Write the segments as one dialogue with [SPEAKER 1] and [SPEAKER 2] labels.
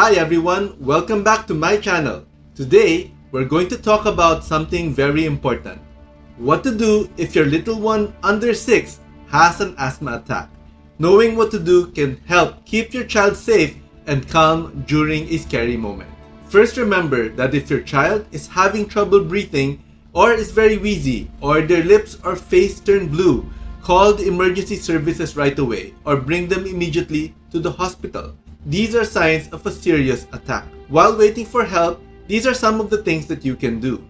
[SPEAKER 1] Hi everyone, welcome back to my channel. Today, we're going to talk about something very important. What to do if your little one under 6 has an asthma attack. Knowing what to do can help keep your child safe and calm during a scary moment. First, remember that if your child is having trouble breathing or is very wheezy or their lips or face turn blue, call the emergency services right away or bring them immediately to the hospital. These are signs of a serious attack. While waiting for help, these are some of the things that you can do.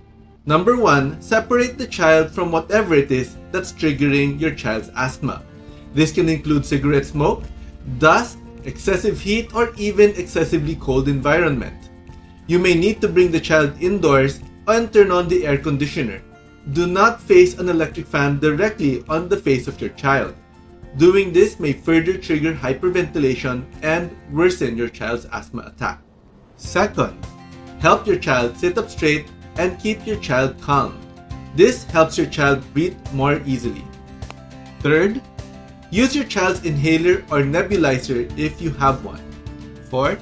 [SPEAKER 1] Number 1, separate the child from whatever it is that's triggering your child's asthma. This can include cigarette smoke, dust, excessive heat, or even excessively cold environment. You may need to bring the child indoors and turn on the air conditioner. Do not face an electric fan directly on the face of your child. Doing this may further trigger hyperventilation and worsen your child's asthma attack. Second, help your child sit up straight and keep your child calm. This helps your child breathe more easily. Third, use your child's inhaler or nebulizer if you have one. Fourth,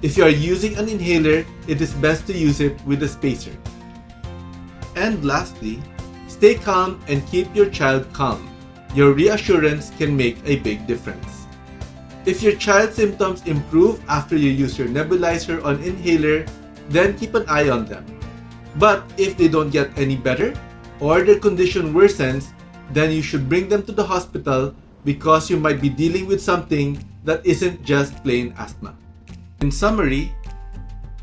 [SPEAKER 1] if you are using an inhaler, it is best to use it with a spacer. And lastly, stay calm and keep your child calm. Your reassurance can make a big difference. If your child's symptoms improve after you use your nebulizer or inhaler, then keep an eye on them. But if they don't get any better or their condition worsens, then you should bring them to the hospital because you might be dealing with something that isn't just plain asthma. In summary,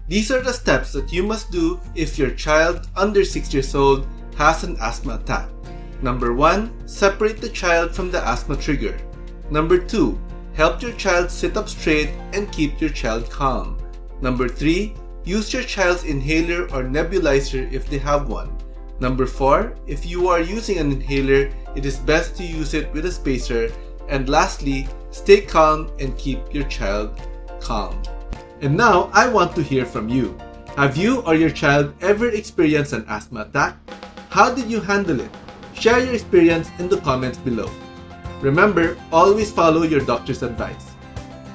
[SPEAKER 1] these are the steps that you must do if your child under 6 years old has an asthma attack. Number 1, separate the child from the asthma trigger. Number 2, help your child sit up straight and keep your child calm. Number 3, use your child's inhaler or nebulizer if they have one. Number 4, if you are using an inhaler, it is best to use it with a spacer. And lastly, stay calm and keep your child calm. And now, I want to hear from you. Have you or your child ever experienced an asthma attack? How did you handle it? Share your experience in the comments below. Remember, always follow your doctor's advice.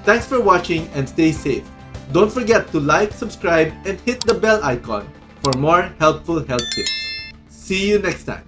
[SPEAKER 1] Thanks for watching and stay safe. Don't forget to like, subscribe, and hit the bell icon for more helpful health tips. See you next time.